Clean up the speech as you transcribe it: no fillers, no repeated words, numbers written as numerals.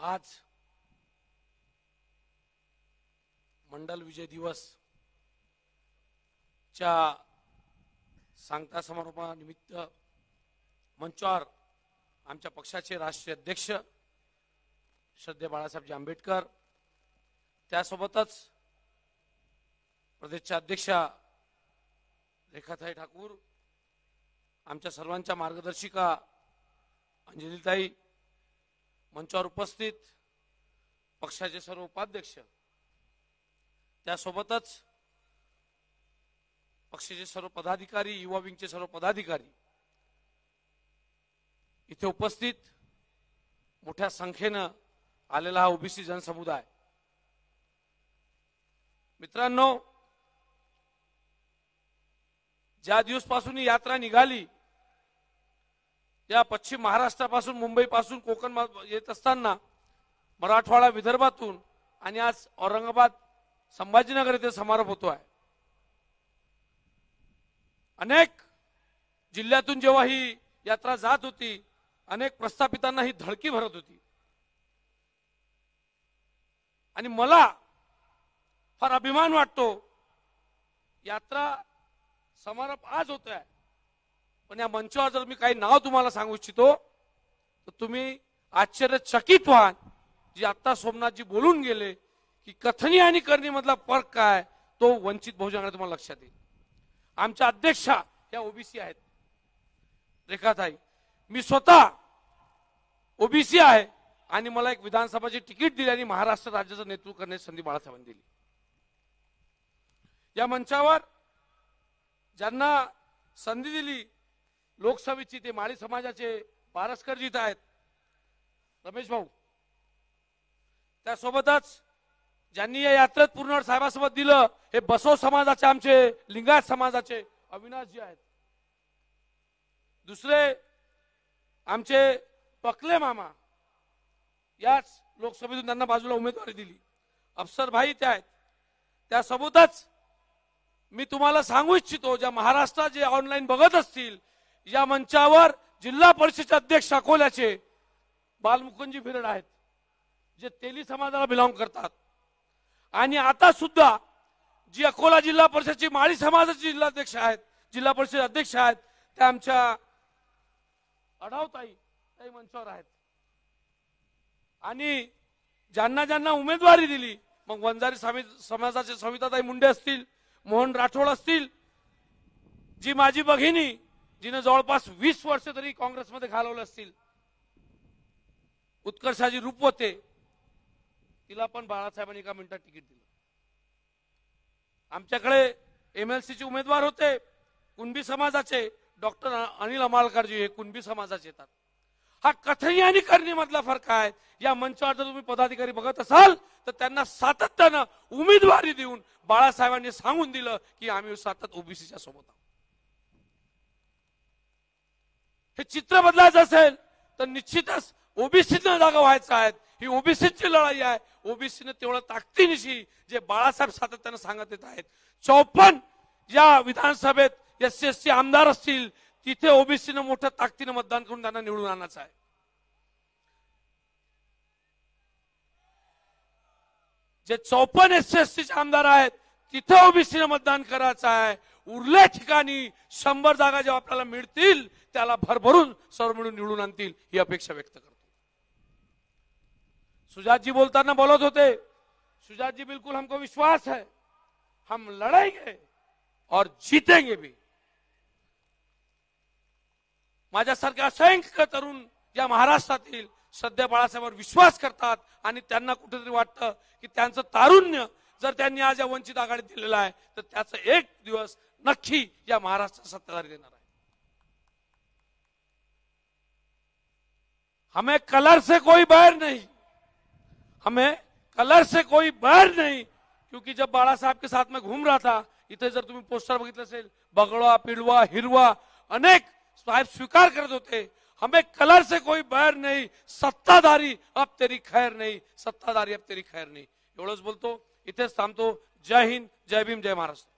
आज मंडल विजय दिवस च्या सांगता समारोपानिमित्त मंचावर आमच्या पक्षाचे राष्ट्रीय अध्यक्ष श्रद्धेय बाळासाहेबजी आंबेडकर, त्यासोबतच प्रदेशच्या अध्यक्षा रेखाताई ठाकूर, आमच्या सर्वांच्या मार्गदर्शिका अंजलीताई, मंचावर उपस्थित पक्षाचे सर्व उपाध्यक्ष, त्यासोबतच पक्षाचे सर्व पदाधिकारी, युवा विंगचे सर्व पदाधिकारी, इथे उपस्थित मोठ्या संख्येने आलेला हा ओबीसी जनसमुदाय. मित्रांनो, ज्या दिवसपासून ही यात्रा निघाली, या पश्चिम महाराष्ट्रापासून, मुंबईपासून कोकण येत असताना मराठवाडा, विदर्भातून आणि आज औरंगाबाद, संभाजीनगर येथे समारोप होतो आहे. अनेक जिल्ह्यातून जेव्हा ही यात्रा जात होती, अनेक प्रस्थापितांना ही धडकी भरत होती आणि मला फार अभिमान वाटतो. यात्रा समारोप आज होत आहे, पण या मंचावर जर मी काही नाव तुम्हाला सांगू इच्छितो तर तुम्ही आश्चर्यचकित व्हाल. जे आता सोमनाथजी बोलून गेले की कथनी आणि करणी मधला फरक काय, तो वंचित बहुजन आघाडी तुम्हाला लक्षात येईल. आमच्या अध्यक्षा या ओबीसी आहेत, रेखाताई. मी स्वतः ओबीसी आहे आणि मला एक विधानसभाची तिकीट दिली आणि महाराष्ट्र राज्याचं नेतृत्व करण्याची संधी बाळासाहेबांनी दिली. या मंचावर ज्यांना संधी दिली लोकसभेची, ते माळी समाजाचे पारसकरजी आहेत, रमेश भाऊ. त्यासोबतच ज्यांनी या यात्रेत पूर्ण साहेबासोबत दिलं, हे बसव समाजाचे, आमचे लिंगायत समाजाचे अविनाशजी आहेत. दुसरे आमचे पकले मामा, याच लोकसभेतून त्यांना बाजूला उमेदवारी दिली, अफसर भाई ते आहेत. त्यासोबतच मी तुम्हाला सांगू इच्छितो, ज्या महाराष्ट्रात जे ऑनलाईन बघत असतील, या मंचावर जिल्हा परिषदेचे अध्यक्ष अकोल्याचे बालमुकुंदजी भिरड आहेत, जे तेली समाजाला बिलॉंग करतात. आणि आता सुद्धा जी अकोला जिल्हा परिषदची माळी समाजाचे जिल्हाध्यक्ष आहेत, जिल्हा परिषद अध्यक्ष आहेत, त्या आमच्या अढावताई काही मंचावर आहेत. आणि ज्यांना ज्यांना उमेदवारी दिली, मग वंजारी समाजाचे सविताताई मुंडे असतील, मोहन राठोड असतील, जी माझी भगिनी, जिने जवळपास 20 वर्ष तरी काँग्रेसमध्ये घालवले असतील, उत्कर्षाजी रूपवते, तिला पण बाळासाहेबांनी एका मिनिटात तिकीट दिलं. आमच्याकडे एमएलसीचे उमेदवार होते कुणबी समाजाचे, डॉक्टर अनिल अमालकरजी, हे कुणबी समाजाचे येतात. हा कथनी आणि करणी मधला फरक आहे. या मंचावर जर तुम्ही पदाधिकारी बघत असाल तर त्यांना सातत्यानं उमेदवारी देऊन बाळासाहेबांनी सांगून दिलं की आम्ही सातत्य ओबीसीच्या सोबत आहोत. हे चित्र बदलायचं असेल तर निश्चितच ओबीसीनं जागा व्हायचं आहे. ही ओबीसीची लढाई आहे. ओबीसीने तेवढं ताकदीनिशी जे बाळासाहेब सातत्यानं सांगत येत आहेत, 54 या विधानसभेत एससी आमदार असतील, तिथे ओबीसीनं मोठ्या ताकदीनं मतदान करून त्यांना निवडून आणायचं आहे. जे 54 एससी आमदार आहेत, तिथे ओबीसीनं मतदान करायचं आहे. उरल्या ठिकाणी 100 जागा जेव्हा आपल्याला मिळतील, त्याला भरभरून सर्व मिळून निवडून आणतील, ही अपेक्षा व्यक्त करतो. सुजातजी बोलताना बोलत होते, सुजातजी बिल्कुल हमको विश्वास है, हम लड़ेंगे और जीतेंगे भी. माझ्यासारखे असंख्य तरुण या महाराष्ट्रातील सध्या बाळासाहेबांवर विश्वास करतात आणि त्यांना कुठेतरी वाटतं की त्यांचं तारुण्य जर त्यांनी आज या वंचित आघाडीत दिलेलं आहे तर त्याचं एक दिवस नक्की या महाराष्ट्रात सत्ताधारी देणार आहे. हमें कलर से कोई बैर नहीं, हमें कलर से कोई बैर नहीं, क्योंकि जब बाळा साहब के साथ में घूम रहा था, इथे जर तुम्ही पोस्टर बघितलं असेल, बगळा, पिळवा, हिरवा, अनेक साहेब स्वीकार करत होते. हमें कलर से कोई बैर नहीं, सत्ताधारी अब तेरी खैर नहीं, सत्ताधारी अब तेरी खैर नहीं. एवढंच बोलतो, इथेच थांबतो. जय हिंद, जय भीम, जय महाराष्ट्र.